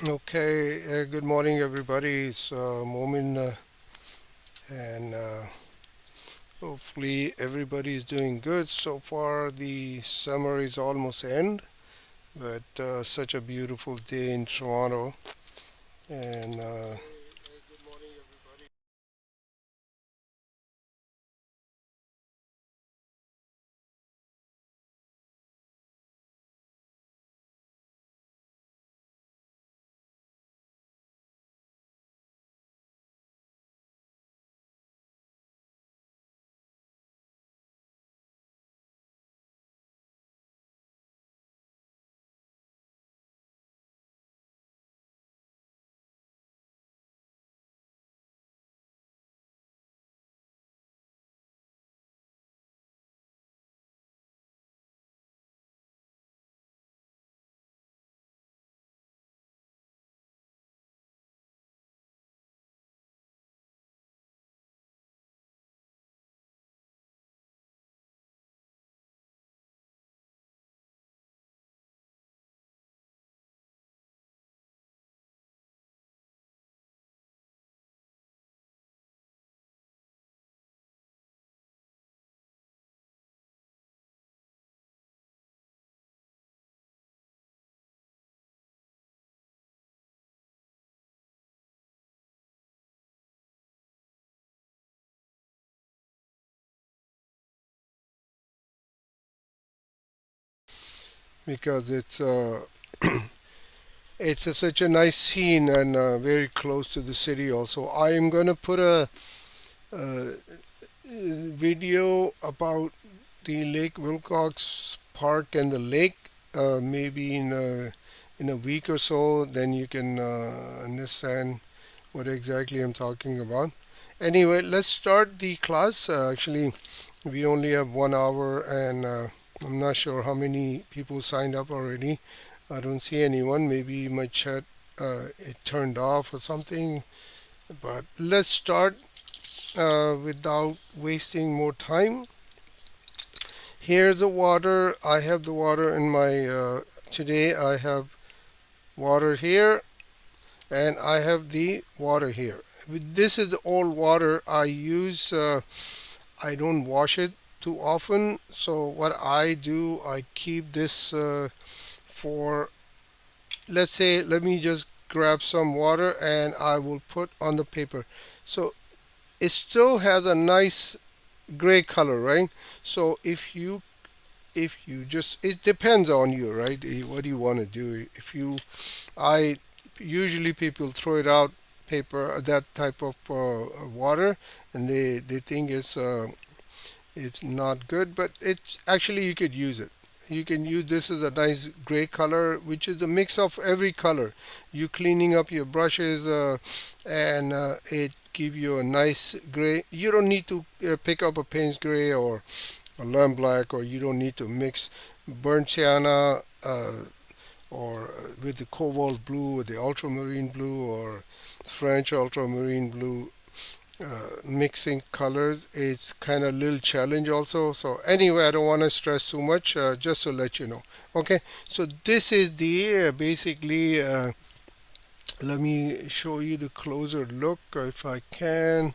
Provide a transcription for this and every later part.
Okay, good morning, everybody. It's Momin, and hopefully everybody is doing good. So far, the summer is almost end, but such a beautiful day in Toronto. And because such a nice scene and very close to the city. Also, I am gonna put a video about the Lake Wilcox Park and the lake, maybe in a week or so. Then you can understand what exactly I'm talking about. Anyway, let's start the class. Actually, we only have 1 hour, and I'm not sure how many people signed up already. I don't see anyone. Maybe my chat it turned off or something. But let's start without wasting more time. Here's the water. I have the water in my. Today I have water here, and I have the water here. This is the old water I use. I don't wash it too often, so what I do, I keep this for, let's say, let me just grab some water and I will put on the paper. So it still has a nice gray color, right? So if you just, it depends on you, right? What do you want to do? If you I Usually people throw it out, paper, that type of water, and they think it's not good, but it's actually, you could use it. You can use this as a nice gray color, which is a mix of every color. You cleaning up your brushes, and it give you a nice gray. You don't need to pick up a Payne's gray or a lamp black, or you don't need to mix burnt sienna, or with the cobalt blue, or the ultramarine blue, or French ultramarine blue. Mixing colors is kind of a little challenge also. So anyway, I don't want to stress too much, just to let you know. Okay, so this is the basically, let me show you the closer look if I can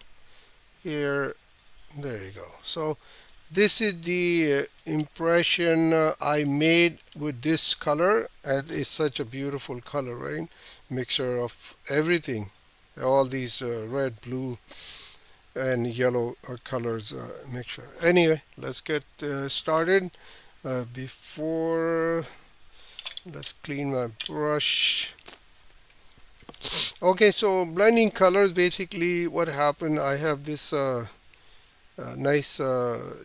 here. There you go. So this is the impression I made with this color, and it's such a beautiful color, right? Mixture of everything, all these red, blue, and yellow colors mixture. Anyway, let's get started. Before, let's clean my brush. Okay, so blending colors, basically what happened, I have this nice uh,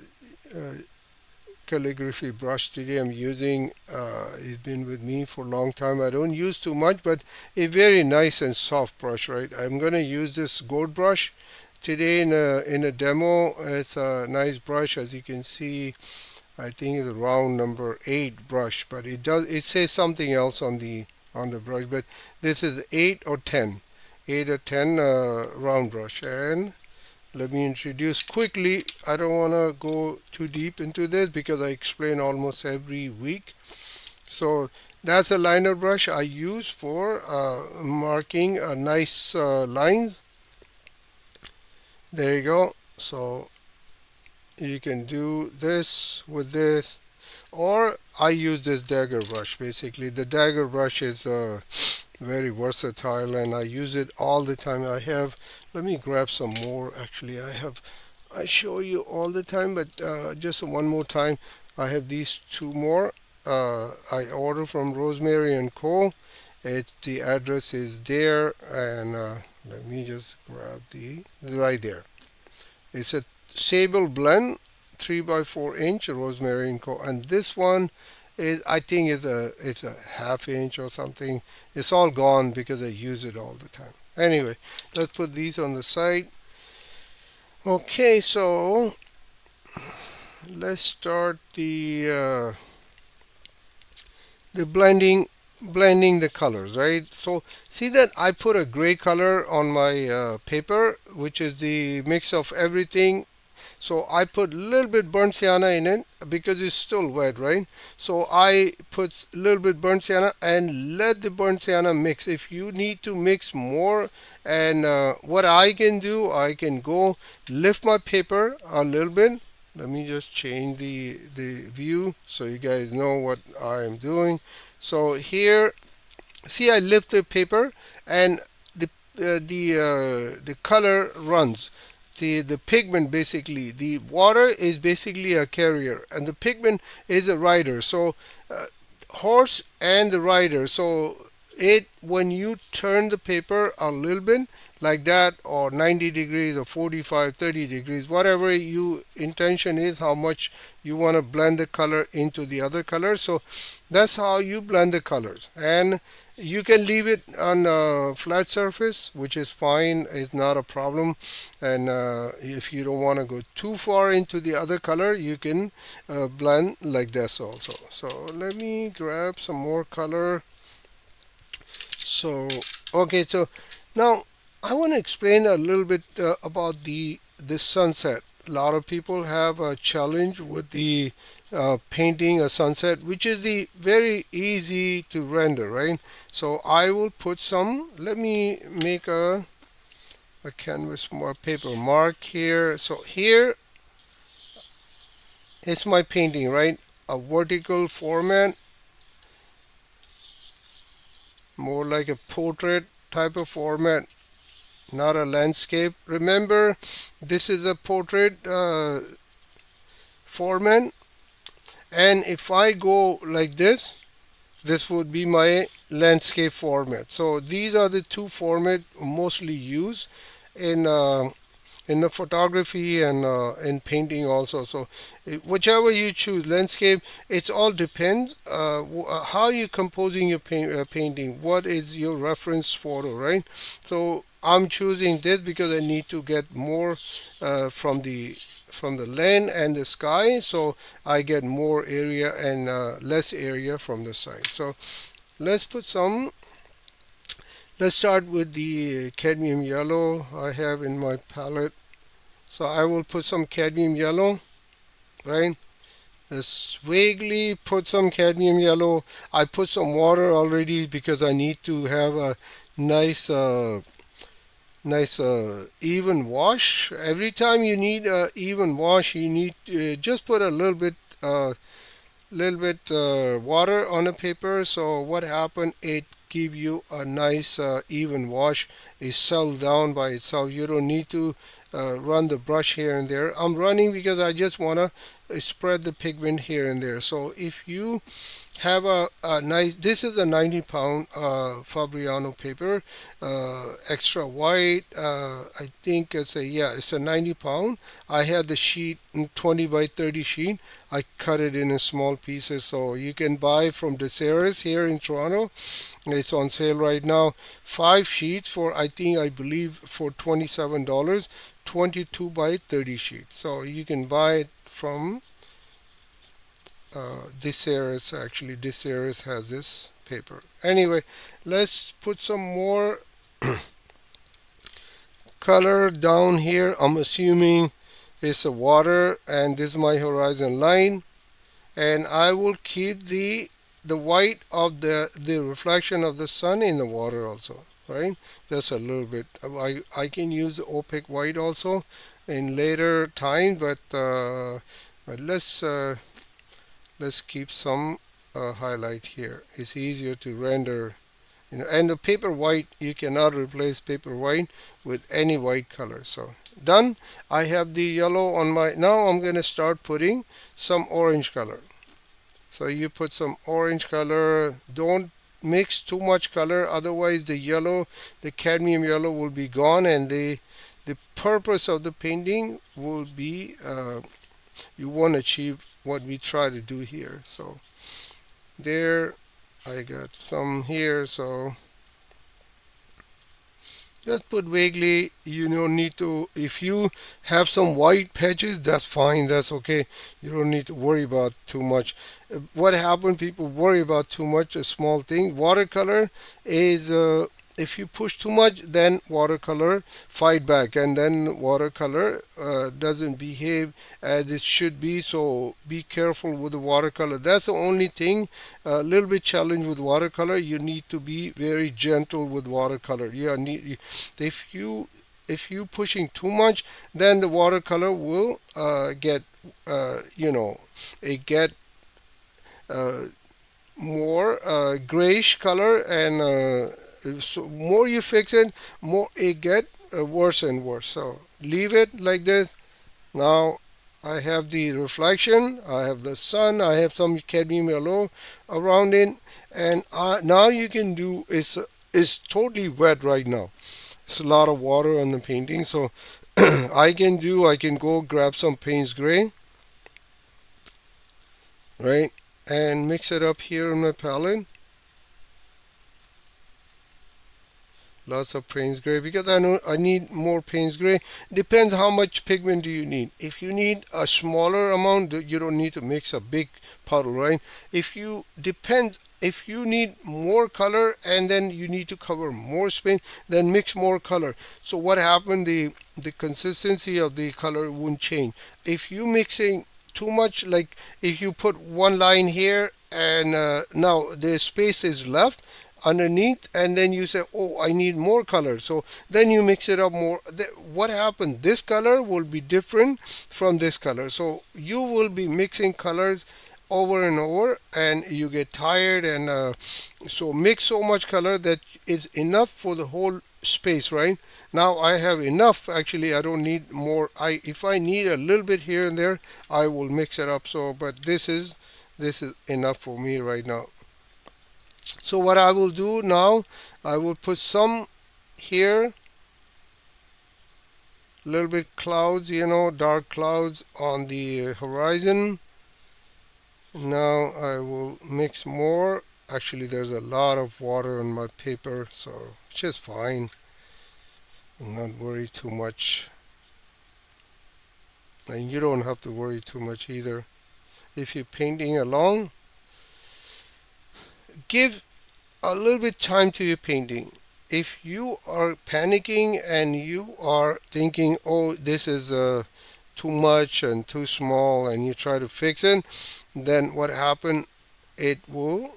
calligraphy brush today I'm using. It's been with me for a long time. I don't use too much, but a very nice and soft brush, right? I'm gonna use this gold brush today in a demo. It's a nice brush, as you can see. I think it's a round number 8 brush, but it says something else on the brush. But this is 8 or 10 round brush. And let me introduce quickly. I don't want to go too deep into this because I explain almost every week. So That's a liner brush I use for marking a nice lines. There you go. So you can do this with this, or I use this dagger brush. Basically, the dagger brush is very versatile, and I use it all the time. I have, let me grab some more. Actually, I show you all the time, but just one more time, I have these two more. I order from Rosemary and Co. The address is there, and let me just grab the right there. It's a sable blend, 3 by 4 inch Rosemary and Co. And this one is, I think, it's a half inch or something. It's all gone because I use it all the time. Anyway, let's put these on the side. Okay, so let's start the blending the colors, right? So see that I put a gray color on my paper, which is the mix of everything. So I put a little bit burnt sienna in it because it's still wet, right? So I put a little bit burnt sienna and let the burnt sienna mix. If you need to mix more, and what I can do, I can go lift my paper a little bit. Let me just change the view so you guys know what I am doing. So here, see, I lift the paper, and the color runs. The pigment, basically, the water is basically a carrier, and the pigment is a rider. So horse and the rider. So it, when you turn the paper a little bit like that, or 90 degrees or 45, 30 degrees, whatever you intention is, how much you want to blend the color into the other color. So that's how you blend the colors. And you can leave it on a flat surface, which is fine, it's not a problem. And if you don't want to go too far into the other color, you can blend like this also. So let me grab some more color. So okay, so now I want to explain a little bit about the sunset. A lot of people have a challenge with the painting a sunset, which is the very easy to render, right? So I will put some. Let me make a canvas more paper mark here. So here is my painting, right? A vertical format, more like a portrait type of format, not a landscape. Remember, this is a portrait format, and if I go like this would be my landscape format. So these are the two formats mostly used in the photography and in painting also. So whichever you choose, landscape, it's all depends how you composing your painting, what is your reference photo, right? So I'm choosing this because I need to get more from the land and the sky, so I get more area and less area from the side. So let's put some. Let's start with the cadmium yellow I have in my palette. So I will put some cadmium yellow, right? Let's vaguely put some cadmium yellow. I put some water already because I need to have a nice even wash. Every time you need a even wash, you need just put a little bit water on the paper. So what happened, it give you a nice even wash. It settled down by itself. You don't need to run the brush here and there. I'm running because I just want to spread the pigment here and there. So if you have a nice, this is a 90-pound Fabriano paper, extra white. I think it's a 90-pound. I had the sheet, 20 by 30 sheet. I cut it in small pieces. So you can buy from DeSeris here in Toronto. It's on sale right now. 5 sheets for, I believe for $27. 22 by 30 sheets. So you can buy it from DeSeris. Actually, DeSeris has this paper. Anyway, let's put some more color down here. I'm assuming it's a water, and this is my horizon line, and I will keep the the white of the reflection of the sun in the water also, right? Just a little bit. I can use the opaque white also in later time, but let's keep some highlight here. It's easier to render. And the paper white, you cannot replace paper white with any white color. So done. I have the yellow on my. Now I'm going to start putting some orange color. So you put some orange color. Don't mix too much color, otherwise the yellow, the cadmium yellow, will be gone, and the purpose of the painting will be you won't achieve what we try to do here. So there, I got some here. So just put vaguely. You don't need to. If you have some white patches, that's fine. That's okay. You don't need to worry about too much. What happened? People worry about too much. A small thing. Watercolor is. If you push too much, then watercolor fight back, and then watercolor doesn't behave as it should be. So be careful with the watercolor. That's the only thing. A little bit challenge with watercolor. You need to be very gentle with watercolor. If you pushing too much, then the watercolor will get it get uh, more grayish color, and so more you fix it, more it get worse and worse. So leave it like this. Now I have the reflection, I have the sun, I have some cadmium yellow around it, and now you can do is it's totally wet right now. It's a lot of water on the painting, so I can go grab some Payne's gray, right, and mix it up here in my palette. Lots of Payne's gray, because I know I need more Payne's gray. Depends how much pigment do you need. If you need a smaller amount, you don't need to mix a big puddle, right? If you need more color and then you need to cover more space, then mix more color. So what happened? The consistency of the color won't change. If you mixing too much, like if you put one line here and now the space is left underneath, and then you say, oh, I need more color, so then you mix it up more. What happened? This color will be different from this color, so you will be mixing colors over and over, and you get tired, and so mix so much color that is enough for the whole space, right? Now I have enough. Actually, I don't need more. If I need a little bit here and there, I will mix it up. So but this is enough for me right now. So what I will do now, I will put some here, a little bit clouds, dark clouds on the horizon. Now I will mix more. Actually, there's a lot of water on my paper, so it's just fine. I'm not worry too much. And you don't have to worry too much either. If you're painting along, give a little bit time to your painting. If you are panicking and you are thinking, oh, this is too much and too small, and you try to fix it, then what happened? It will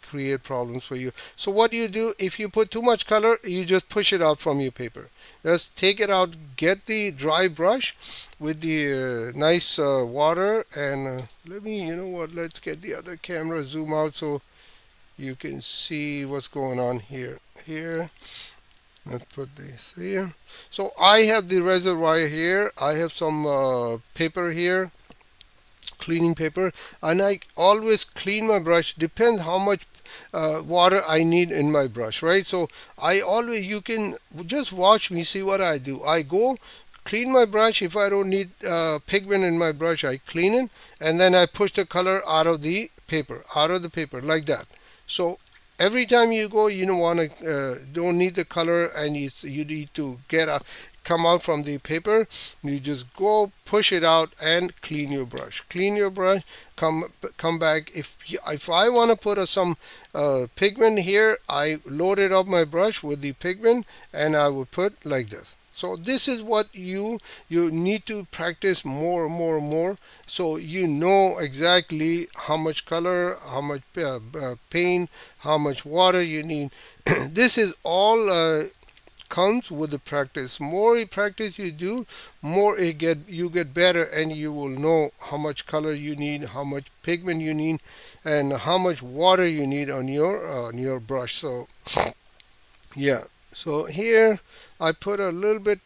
create problems for you. So what do you do? If you put too much color, you just push it out from your paper. Just take it out, get the dry brush with the nice water, and let me, you know what, let's get the other camera, zoom out so you can see what's going on here. Let's put this here. So I have the reservoir here. I have some paper here, cleaning paper, and I always clean my brush. Depends how much water I need in my brush, right? So you can just watch me, see what I do. I go clean my brush. If I don't need pigment in my brush, I clean it, and then I push the color out of the paper, like that. So every time you go, you don't need the color, and you need to get up, come out from the paper, you just go push it out and clean your brush. Clean your brush, come back. If I want to put some pigment here, I loaded up my brush with the pigment and I would put like this. So this is what you need to practice more and more and more, so you know exactly how much color, how much paint, how much water you need. This is all comes with the practice. More practice you do, more you get better, and you will know how much color you need, how much pigment you need, and how much water you need on your brush. So yeah. So here I put a little bit.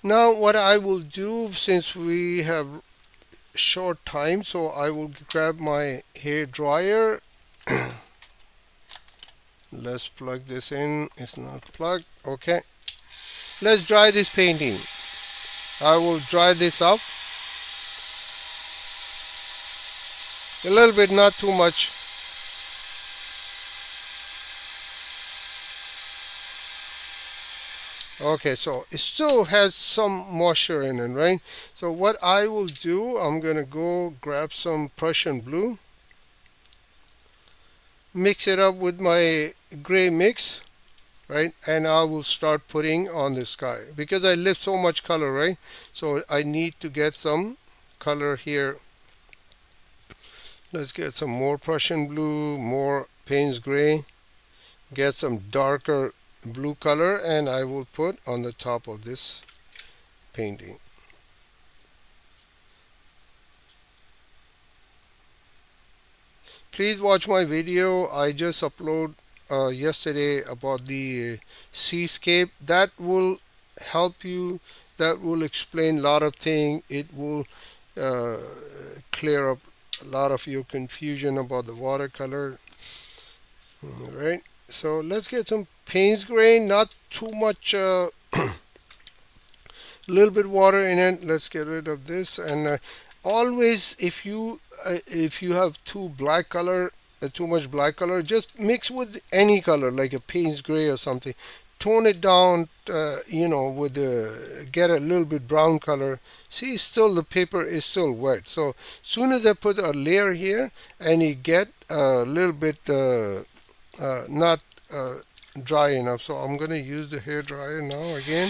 Now what I will do, since we have short time, so I will grab my hair dryer. Let's plug this in. It's not plugged. Okay. Let's dry this painting. I will dry this up a little bit, not too much. Okay, so it still has some moisture in it, right? So what I will do, I'm gonna go grab some Prusian Blue, mix it up with my gray mix, right? And I will start putting on the sky because I left so much color, right? So I need to get some color here. Let's get some more Prussian Blue, more Payne's Gray, get some darker blue color, and I will put on the top of this painting. Please watch my video. I just uploaded yesterday about the seascape. That will help you. That will explain a lot of things. It will clear up a lot of your confusion about the watercolor. All right. So let's get some Payne's Gray. Not too much. Little bit water in it. Let's get rid of this. And always, if you have too much black color, just mix with any color like a Payne's Gray or something. Tone it down, with get a little bit brown color. See, still the paper is still wet. So soon as I put a layer here, and you get a little bit not dry enough. So I'm gonna use the hair dryer now again.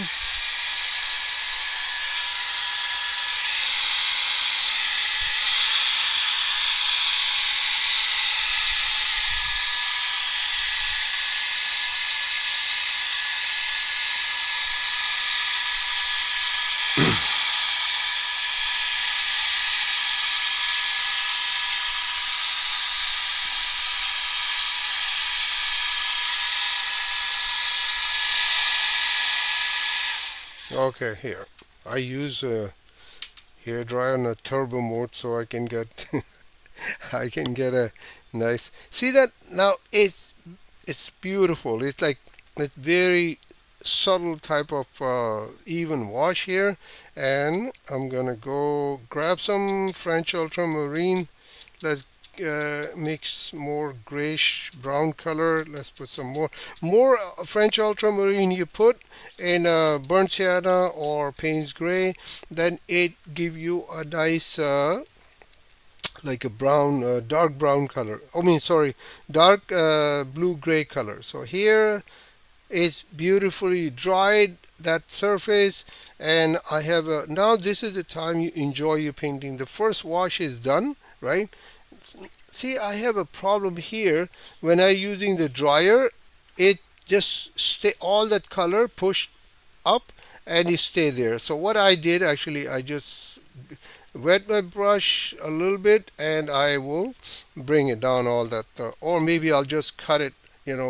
Okay, here I use a hair dryer on a turbo mode, so I can get I can get a nice. See that now? It's beautiful. It's like it's very subtle type of even wash here, and I'm gonna go grab some French Ultramarine. Let's mix more grayish brown color. Let's put some more French Ultramarine you put in burnt sienna or Payne's Gray, then it give you a nice like a brown, dark brown color. I mean, sorry, dark blue gray color. So here is beautifully dried that surface, and I have now this is the time you enjoy your painting. The first wash is done, right? See, I have a problem here. When I using the dryer, it just stay all that color pushed up and it stay there. So what I did actually, I just wet my brush a little bit and I will bring it down all that, or maybe I'll just cut it,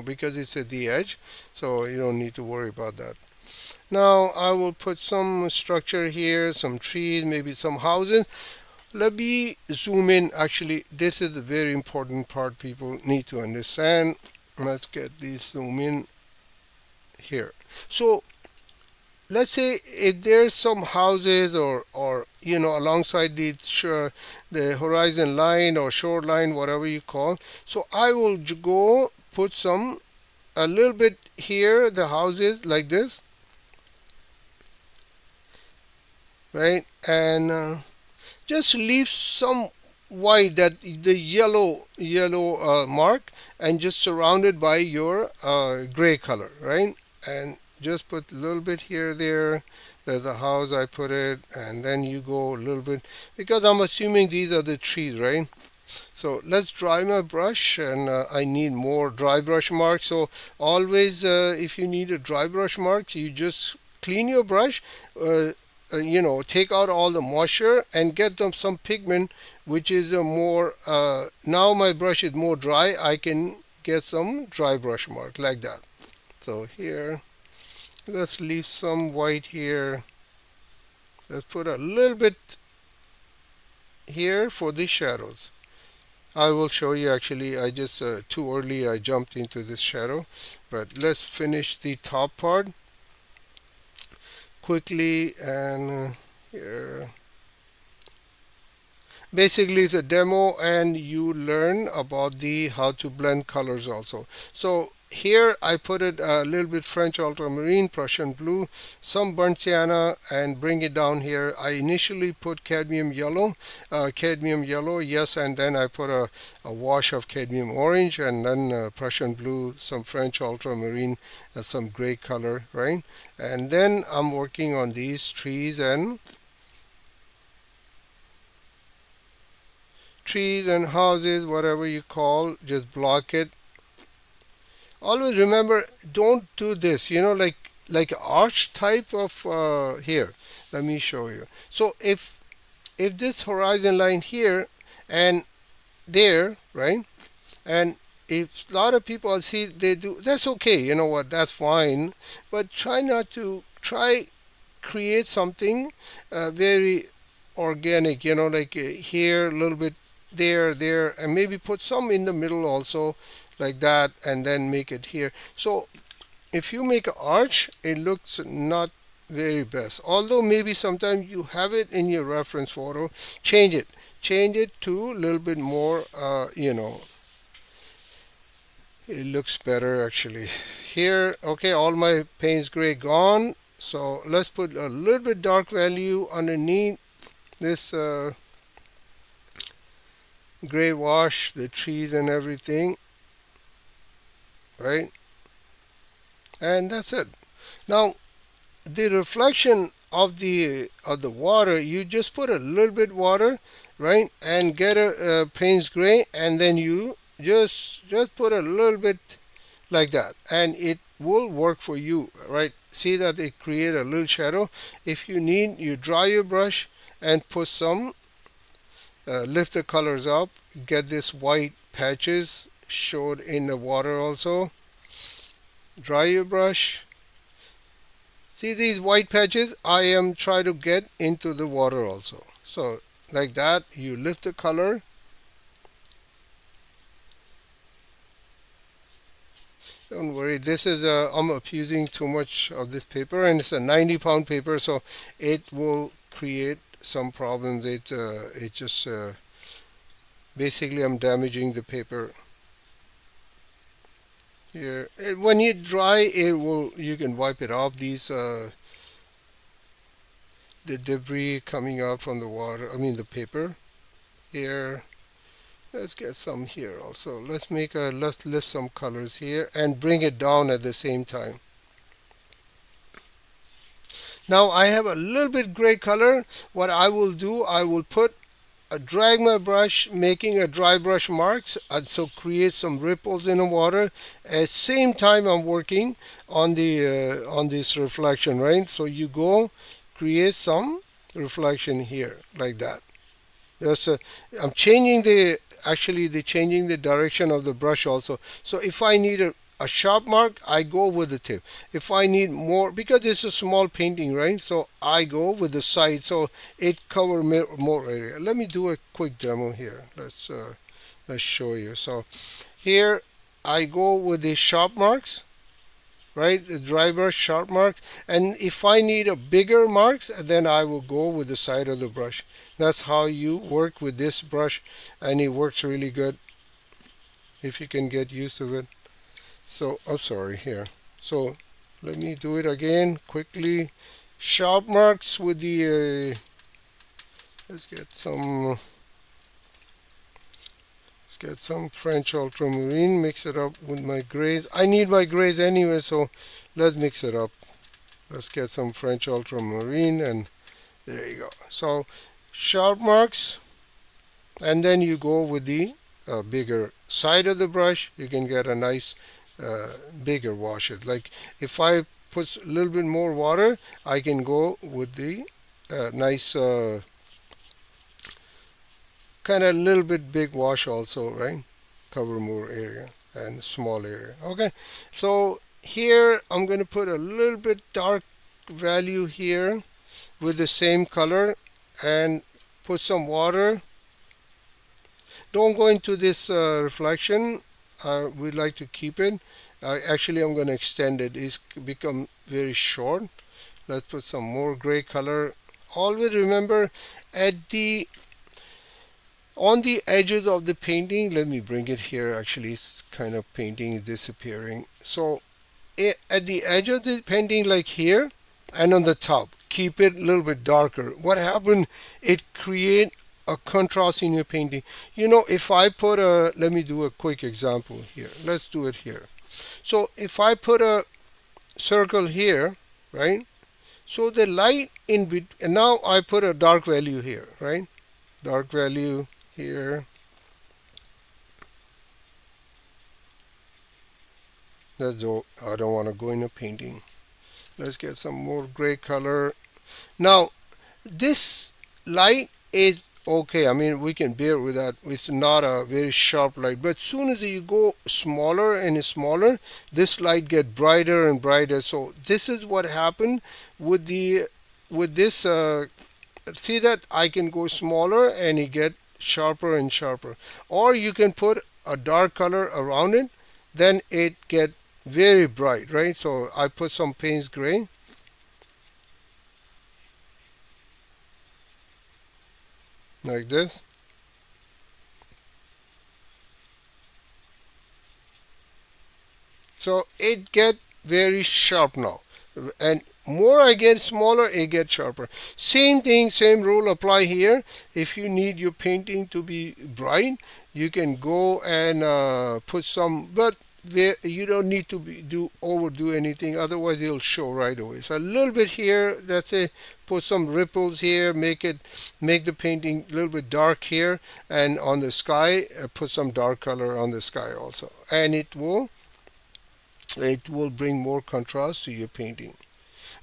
because it's at the edge, so you don't need to worry about that. Now I will put some structure here, some trees, maybe some houses. Let me zoom in. Actually, this is the very important part people need to understand. Let's get this zoom in here. So let's say if there's some houses or alongside the horizon line or shoreline, whatever you call. So I will go put some a little bit here, the houses like this, right? And just leave some white, that the yellow mark, and just surround it by your gray color, right? And just put a little bit here, there. There's a house, I put it, and then you go a little bit, because I'm assuming these are the trees, right? So let's dry my brush, and I need more dry brush marks. So always, if you need a dry brush mark, you just clean your brush, take out all the moisture and get them some pigment, which is a more. Now my brush is more dry. I can get some dry brush mark like that. So here, let's leave some white here. Let's put a little bit here for the shadows. I will show you. Actually, I just too early I jumped into this shadow, but let's finish the top part quickly. And here, basically it's a demo, and you learn about the how to blend colors also. So here I put it a little bit French Ultramarine, Prusian Blue, some burnt sienna, and bring it down here. I initially put cadmium yellow, yes, and then I put a wash of cadmium orange, and then Prusian Blue, some French Ultramarine, some gray color, right? And then I'm working on these trees and houses, whatever you call, just block it. Always remember, don't do this, like arch type of here. Let me show you. So if this horizon line here and there, right? And if a lot of people see they do, that's okay. You know what? That's fine. But try not to create something very organic. Like here a little bit, there, and maybe put some in the middle also, like that, and then make it here. So if you make an arch, it looks not very best. Although maybe sometimes you have it in your reference photo, change it to a little bit more. It looks better actually. Here, okay, all my Payne's gray gone. So let's put a little bit dark value underneath this gray wash, the trees and everything, right? And that's it. Now the reflection of the water, you just put a little bit water, right, and get a Payne's gray, and then you just put a little bit like that, and it will work for you, right? See that it create a little shadow. If you need, you dry your brush and put some lift the colors up, get this white patches showed in the water also. Dry your brush. See these white patches? I am trying to get into the water also. So like that, you lift the color. Don't worry, this is I'm using too much of this paper, and it's a 90-pound paper, so it will create some problems. It just basically I'm damaging the paper here. When you dry, you can wipe it off. These the debris coming out from the water. I mean the paper here. Let's get some here also. Let's lift some colors here and bring it down at the same time. Now I have a little bit gray color. What I will do, I will drag my brush, making a dry brush marks, so create some ripples in the water. At same time, I'm working on this reflection, right? So you go create some reflection here like that. Yes, I'm changing changing the direction of the brush also. So if I need a sharp mark, I go with the tip. If I need more, because it's a small painting, right? So I go with the side, so it covers more area. Let me do a quick demo here. Let's show you. So here I go with the sharp marks, right? The dry brush sharp marks. And if I need a bigger marks, then I will go with the side of the brush. That's how you work with this brush, and it works really good if you can get used to it. So, oh, sorry, here. So, let me do it again quickly. Sharp marks with the, let's get some, French ultramarine, mix it up with my grays. I need my grays anyway, so let's mix it up. Let's get some French ultramarine, and there you go. So, sharp marks, and then you go with the bigger side of the brush. You can get a nice bigger washes. Like if I put a little bit more water, I can go with the nice kind of little bit big wash also, right? Cover more area and small area. Okay, so here I'm going to put a little bit dark value here with the same color and put some water. Don't go into this reflection. We'd like to keep it. Actually, I'm going to extend it. It's become very short. Let's put some more gray color. Always remember at the on the edges of the painting. Let me bring it here. Actually, it's kind of painting is disappearing. So at the edge of the painting, like here, and on the top, keep it a little bit darker. What happened? It create a contrast in your painting. You know, if I put a, let me do a quick example here. Let's do it here. So if I put a circle here, right? So the light in between, and now I put a dark value here, right? Dark value here. Let's go. I don't want to go in a painting. Let's get some more gray color. Now, this light is okay. I mean, we can bear with that. It's not a very sharp light. But as soon as you go smaller and smaller, this light get brighter and brighter. So this is what happened with the with this. See that I can go smaller and it get sharper and sharper. Or you can put a dark color around it, then it get very bright, right? So I put some Payne's gray. Like this. So it get very sharp now. And more I get smaller, it gets sharper. Same thing, same rule apply here. If you need your painting to be bright, you can go and put some, but you don't need to overdo anything, otherwise it'll show right away. So a little bit here, let's say put some ripples here, make the painting a little bit dark here, and on the sky put some dark color on the sky also, and it will bring more contrast to your painting.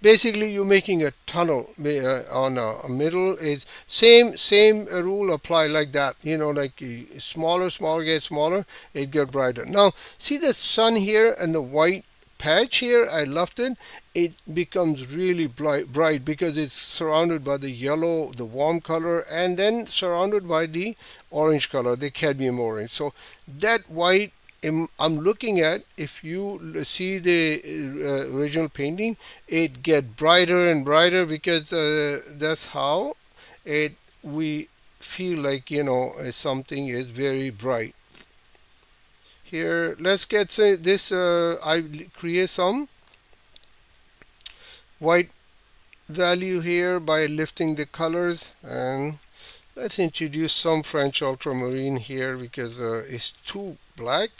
Basically, you're making a tunnel on a middle. Is same rule apply like that. You know, like smaller get smaller, it get brighter. Now see the sun here and the white patch here. I left it. It becomes really bright because it's surrounded by the yellow, the warm color, and then surrounded by the orange color, the cadmium orange. So that white I'm looking at, if you see the original painting, it get brighter and brighter because that's how we feel like, you know, something is very bright. Here, let's get this. I create some white value here by lifting the colors, and let's introduce some French ultramarine here because it's too black,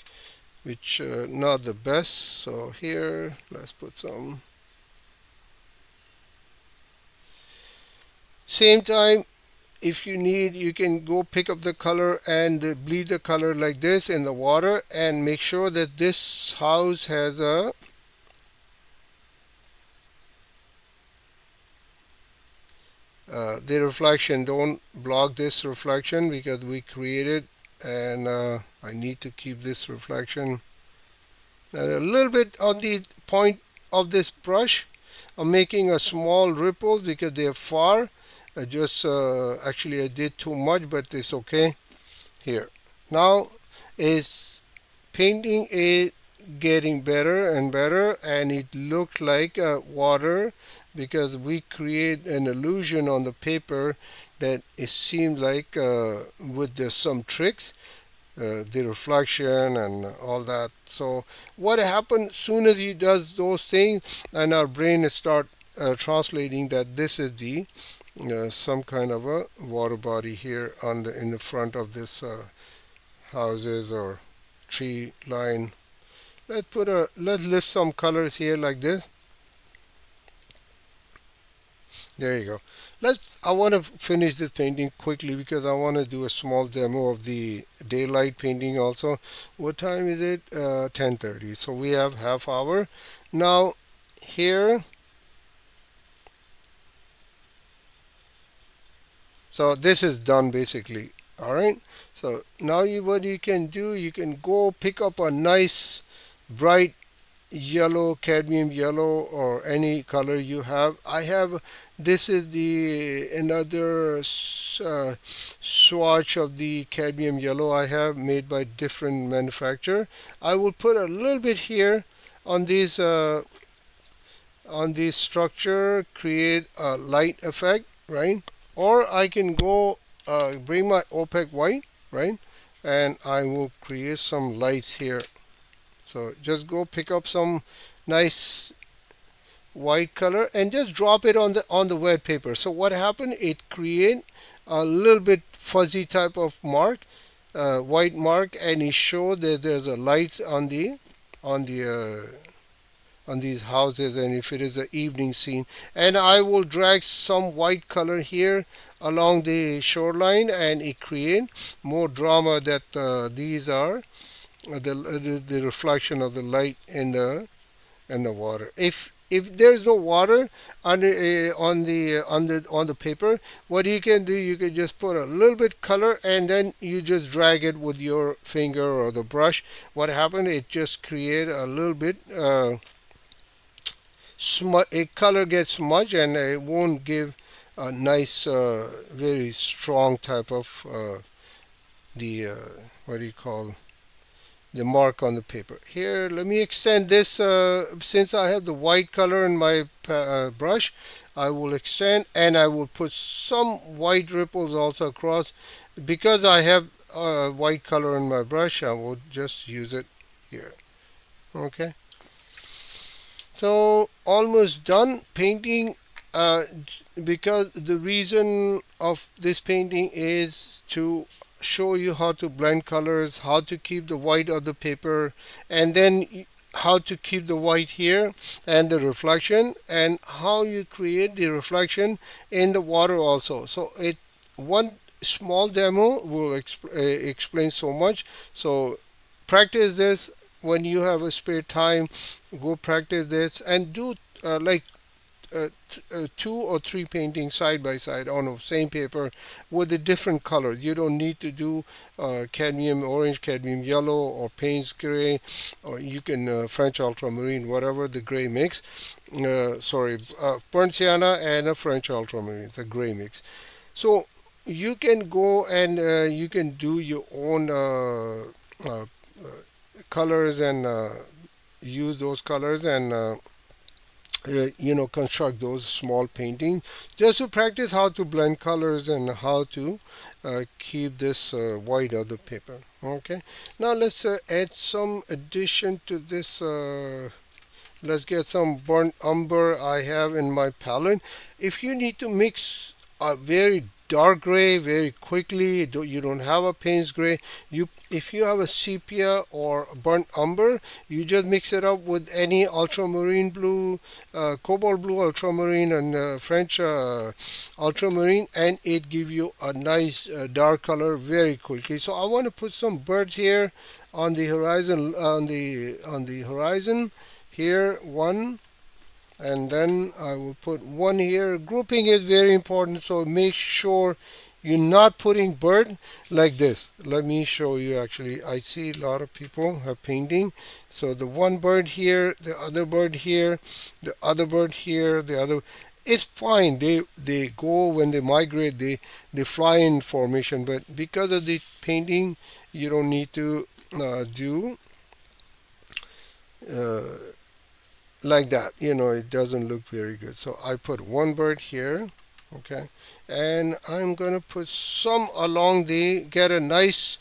which not the best. So here let's put some. Same time, if you need, you can go pick up the color and bleed the color like this in the water, and make sure that this house has a the reflection. Don't block this reflection because we created, and I need to keep this reflection a little bit on the point of this brush. I'm making a small ripples because they're far. Actually I did too much, but it's okay. Here now is painting is getting better and better, and it looked like water because we create an illusion on the paper that it seemed like with some tricks the reflection and all that. So what happens soon as he does those things, and our brain start translating that this is the some kind of a water body here on the in the front of this houses or tree line. Let's lift some colors here like this. There you go. I want to finish this painting quickly because I want to do a small demo of the daylight painting also. What time is it? 10:30. So we have half hour. Now here, so this is done basically. All right. So now what you can do, you can go pick up a nice bright yellow, cadmium yellow, or any color you have. I have, this is the another swatch of the cadmium yellow I have made by different manufacturer. I will put a little bit here on this structure, create a light effect, right? Or I can go bring my opaque white, right? And I will create some lights here. So just go pick up some nice white color and just drop it on the wet paper. So what happened? It create a little bit fuzzy type of mark, white mark, and it show that there's a lights on the on these houses, and if it is an evening scene. And I will drag some white color here along the shoreline, and it create more drama that these are the reflection of the light in the water. If there's no water under on the paper, what you can do, you can just put a little bit color and then you just drag it with your finger or the brush. What happened? It just create a little bit a color gets smudged, and it won't give a nice, very strong type of the what do you call, the mark on the paper. Here, let me extend this. Since I have the white color in my brush, I will extend, and I will put some white ripples also across. Because I have white color in my brush, I will just use it here. Okay. So almost done painting. uh, because the reason of this painting is to show you how to blend colors, how to keep the white of the paper, and then how to keep the white here and the reflection, and how you create the reflection in the water also. So it one small demo will explain so much. So practice this when you have a spare time. Go practice this and do like two or three paintings side by side on the same paper with a different color. You don't need to do cadmium orange, cadmium yellow, or Payne's gray, or you can French ultramarine, whatever the gray mix. Burnt sienna and a French ultramarine. It's a gray mix. So you can go and you can do your own colors and use those colors and construct those small paintings just to practice how to blend colors and how to keep this white of the paper. Okay, now let's add some addition to this. Let's get some burnt umber I have in my palette. If you need to mix a very dark gray very quickly, you don't have a Payne's gray, if you have a sepia or burnt umber, you just mix it up with any ultramarine blue, cobalt blue ultramarine, and French ultramarine, and it gives you a nice dark color very quickly. So I want to put some birds here on the horizon, on the horizon here, one, and then I will put one here. Grouping is very important, so make sure you're not putting bird like this. Let me show you. Actually, I see a lot of people have painting. So the one bird here, the other bird here, the other bird here, the other. It's fine. They go when they migrate. They fly in formation. But because of the painting, you don't need to do uh, like that. It doesn't look very good. So I put one bird here. Okay, and I'm gonna put some along get a nice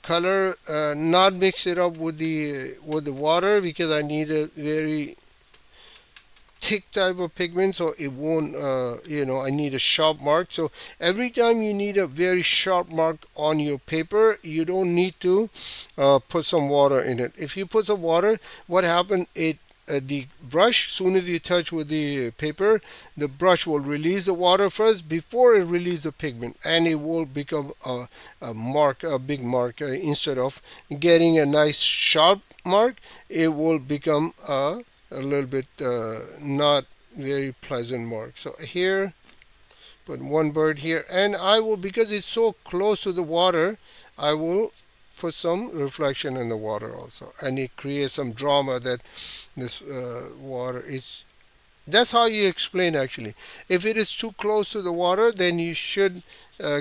color, not mix it up with the water, because I need a very thick type of pigment, so it won't, I need a sharp mark. So every time you need a very sharp mark on your paper, you don't need to put some water in it. If you put some water, what happens, the brush, soon as you touch with the paper, the brush will release the water first before it releases the pigment, and it will become a mark, a big mark. Instead of getting a nice sharp mark, it will become a little bit not very pleasant mark. So here, put one bird here, and I will, because it's so close to the water, I will put some reflection in the water also, and it creates some drama that this water is. That's how you explain, actually. If it is too close to the water, then you should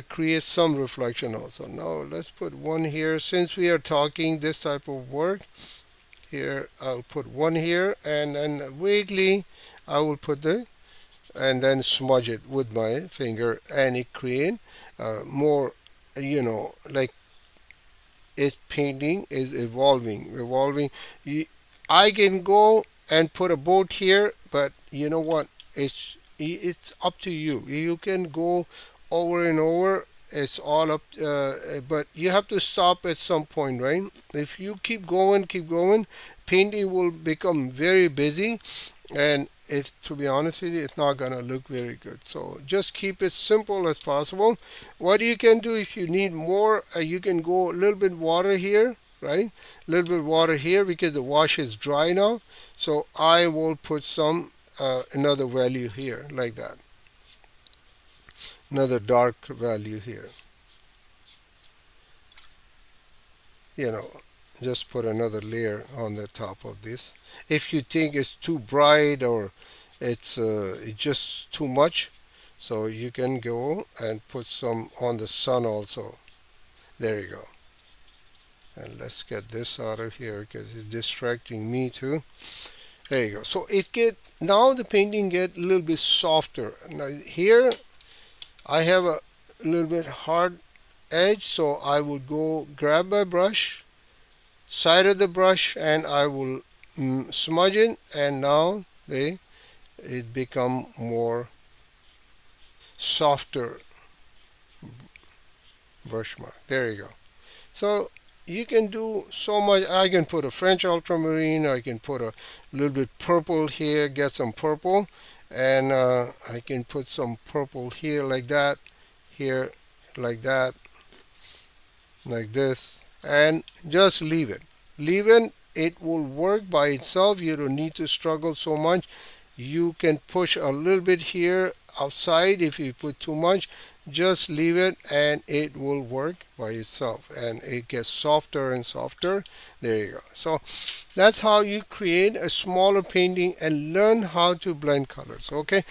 create some reflection also. Now let's put one here. Since we are talking this type of work, here I'll put one here, and then vaguely I will put and then smudge it with my finger, and it create more, like its painting is evolving. I can go and put a boat here, but you know what, it's up to you. You can go over and over. It's all up, but you have to stop at some point, right? If you keep going, painting will become very busy, and it's, to be honest with you, it's not gonna look very good. So just keep it simple as possible. What you can do, if you need more, you can go a little bit water here, right? A little bit water here, because the wash is dry now. So I will put some another value here, like that. Another dark value here. You know, just put another layer on the top of this. If you think it's too bright, or it's just too much, so you can go and put some on the sun also. There you go. And let's get this out of here, because it's distracting me too. There you go. So now the painting get a little bit softer. Now here I have a little bit hard edge, so I would go grab my brush, side of the brush, and I will smudge it, and now it become more softer brush mark. There you go. So you can do so much. I can put a French ultramarine. I can put a little bit purple here, get some purple, and I can put some purple here, like that, here, like that, like this, and just leave it. It will work by itself. You don't need to struggle so much. You can push a little bit here outside. If you put too much, just leave it, and it will work by itself, and it gets softer and softer. There you go. So that's how you create a smaller painting and learn how to blend colors. Okay,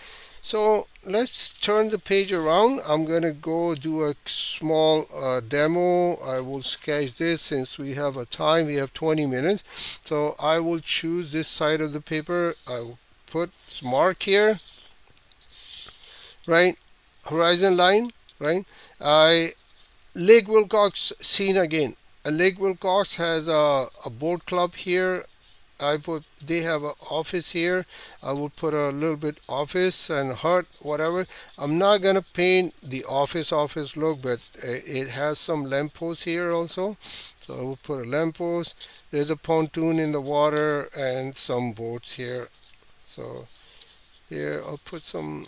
so let's turn the page around. I'm gonna go do a small demo. I will sketch this. Since we have a time, we have 20 minutes, so I will choose this side of the paper. I will put mark here, right, horizon line, right. Lake Wilcox scene again. Lake Wilcox has a boat club here. They have an office here. I would put a little bit office and hut, whatever. I'm not gonna paint the office look, but it has some lampposts here also. So I will put a lamppost. There's a pontoon in the water and some boats here. So here I'll put some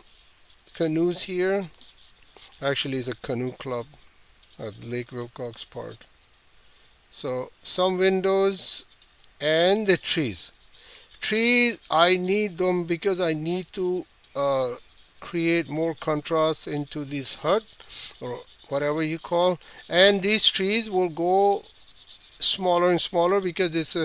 canoes here. Actually, it's a canoe club at Lake Wilcox Park. So some windows, and the trees. Trees, I need them because I need to create more contrast into this hut, or whatever you call. And these trees will go smaller and smaller, because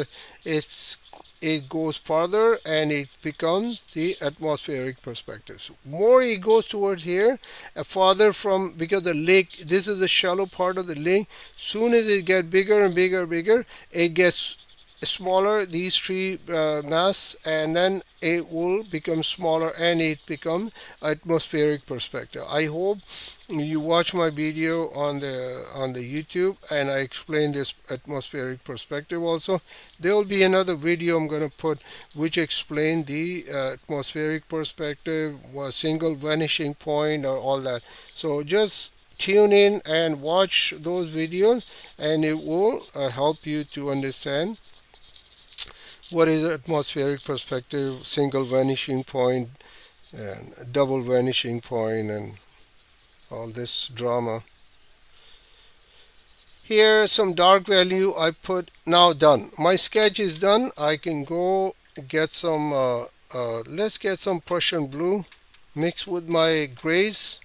it goes farther, and it becomes the atmospheric perspective. So more it goes towards here, farther from, because the lake, this is the shallow part of the lake. Soon as it gets bigger and bigger, it gets smaller, these three mass, and then it will become smaller and it become atmospheric perspective. I hope you watch my video on the YouTube and I explain this atmospheric perspective also. There will be another video I'm going to put which explain the atmospheric perspective, single vanishing point, or all that. So just tune in and watch those videos and it will help you to understand what is atmospheric perspective, single vanishing point, and double vanishing point, and all this drama. Here, some dark value I put. Now done. My sketch is done. I can go get some. Let's get some Prussian blue, mix with my grays,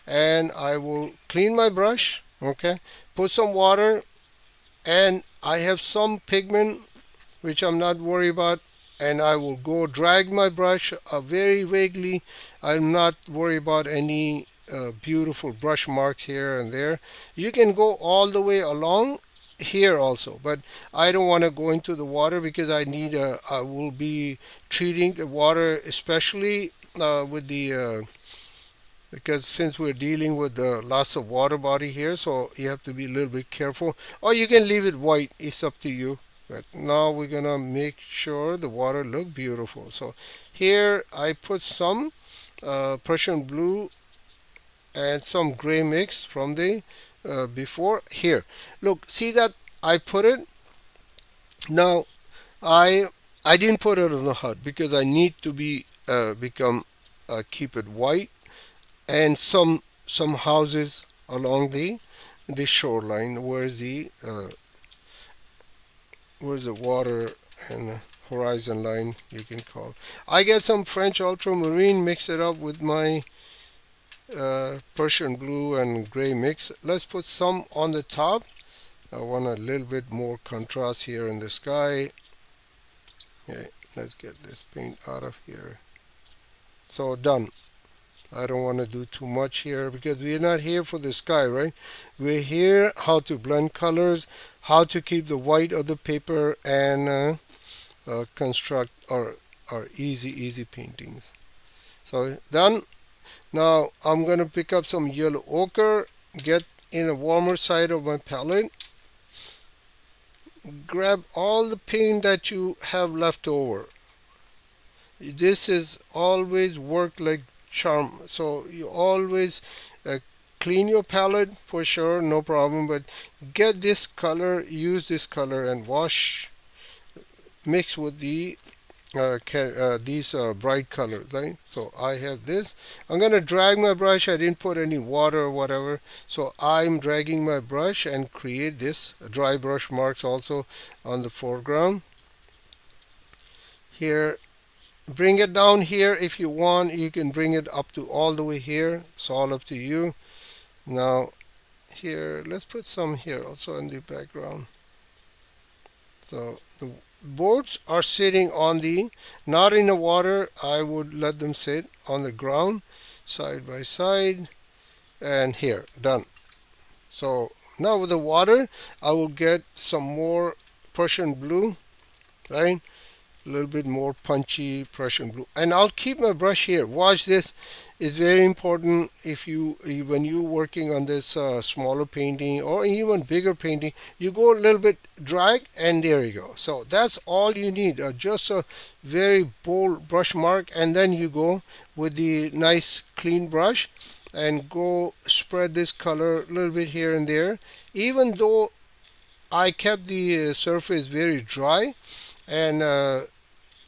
and I will clean my brush. Okay, put some water, and I have some pigment which I'm not worried about, and I will go drag my brush very vaguely. I'm not worried about any beautiful brush marks here and there. You can go all the way along here also, but I don't want to go into the water because I will be treating the water, especially with the because since we're dealing with lots of water body here, so you have to be a little bit careful, or you can leave it white. It's up to you. But now we're gonna make sure the water look beautiful. So here I put some Prussian blue and some gray mix from the before. Here, look, see that I put it. Now i I didn't put it on the hut because I need to be become keep it white, and some houses along the shoreline where's the water and horizon line, you can call. I get some French ultramarine, mix it up with my Prussian blue and gray mix. Let's put some on the top. I want a little bit more contrast here in the sky. Okay, let's get this paint out of here. So done. I don't want to do too much here because we're not here for the sky, right? We're here how to blend colors, how to keep the white of the paper, and construct our easy paintings. So done. Now I'm gonna pick up some yellow ochre, get in a warmer side of my palette, grab all the paint that you have left over. This is always work like charm. So you always uh, clean your palette for sure, no problem, but get this color, use this color and wash, mix with these bright colors, right? So I have this. I'm gonna drag my brush. I didn't put any water or whatever, so I'm dragging my brush and create this dry brush marks also on the foreground. Here, bring it down here if you want. You can bring it up to all the way here. It's all up to you. Now here, let's put some here also in the background. So the boards are sitting on the, not in the water. I would let them sit on the ground side by side, and here, done. So now with the water I will get some more Prussian blue, right? A little bit more punchy Prussian blue, and I'll keep my brush here. Watch this. Is very important. If you when you're working on this smaller painting or even bigger painting, you go a little bit drag, and there you go. So that's all you need, just a very bold brush mark, and then you go with the nice clean brush and go spread this color a little bit here and there. Even though I kept the surface very dry, and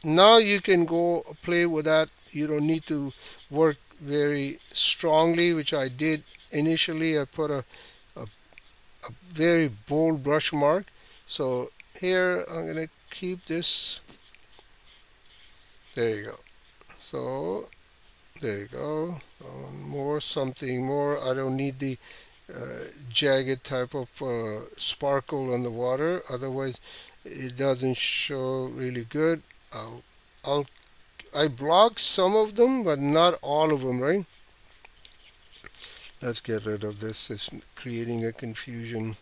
now you can go play with that. You don't need to work very strongly, which I did initially. I put a very bold brush mark. So here I'm gonna keep this. There you go. So there you go. More, something more. I don't need the jagged type of sparkle on the water, otherwise it doesn't show really good. I'll, I'll I block some of them, but not all of them, right? Let's get rid of this. It's creating a confusion.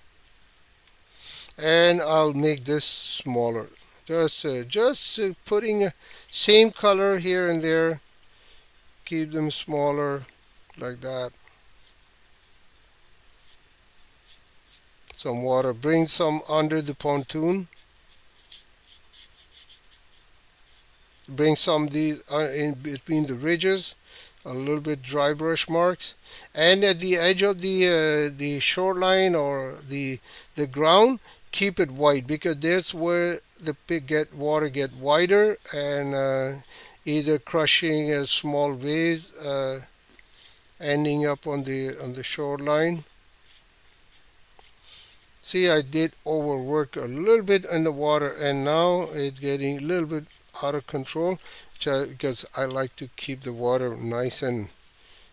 and I'll make this smaller. Just putting same color here and there, keep them smaller like that. Some water, bring some under the pontoon, bring some of these in between the ridges, a little bit dry brush marks, and at the edge of the shoreline or the ground, keep it white because that's where the pig get water get wider and either crushing a small waves ending up on the shoreline. See, I did overwork a little bit in the water, and now it's getting a little bit out of control because I like to keep the water nice and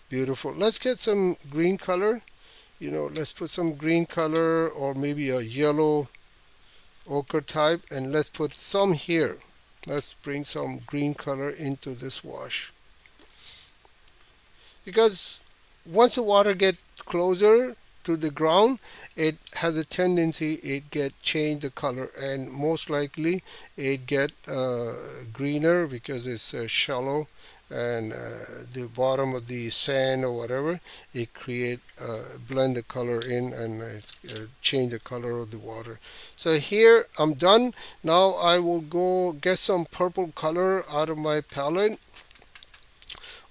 beautiful. Let's get some green color. Let's put some green color or maybe a yellow ochre type, and let's put some here. Let's bring some green color into this wash because once the water gets closer to the ground, it has a tendency it get change the color, and most likely it get greener because it's shallow, and the bottom of the sand or whatever, it create blend the color in and change the color of the water. So here I'm done. Now I will go get some purple color out of my palette.